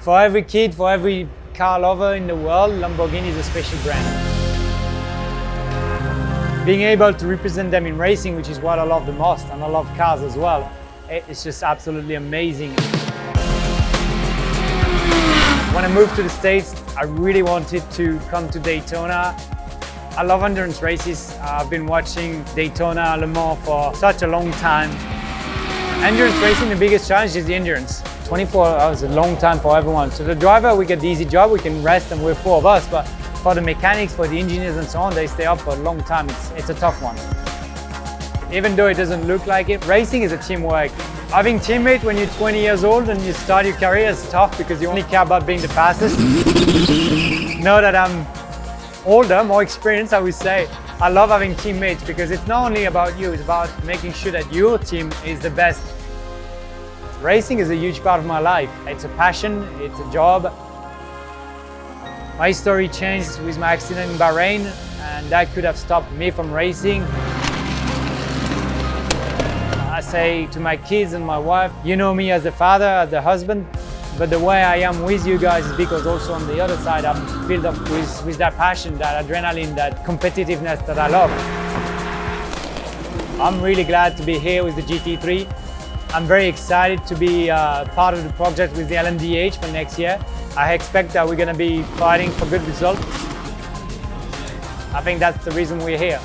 For every kid, for every car lover in the world, Lamborghini is a special brand. Being able to represent them in racing, which is what I love the most, and I love cars as well, it's just absolutely amazing. When I moved to the States, I really wanted to come to Daytona. I love endurance races. I've been watching Daytona, Le Mans for such a long time. Endurance racing, the biggest challenge is the endurance. 24 hours is a long time for everyone. So the driver, we get the easy job, we can rest and we're four of us, but for the mechanics, for the engineers and so on, they stay up for a long time. It's a tough one. Even though it doesn't look like it, racing is a teamwork. Having teammates when you're 20 years old and you start your career is tough because you only care about being the fastest. Now that I'm older, more experienced, I would say, I love having teammates because it's not only about you, it's about making sure that your team is the best. Racing is a huge part of my life. It's a passion, it's a job. My story changed with my accident in Bahrain, and that could have stopped me from racing. I say to my kids and my wife, you know me as a father, as a husband, but the way I am with you guys is because also on the other side I'm filled up with that passion, that adrenaline, that competitiveness that I love. I'm really glad to be here with the GT3. I'm very excited to be part of the project with the LMDh for next year. I expect that we're going to be fighting for good results. I think that's the reason we're here.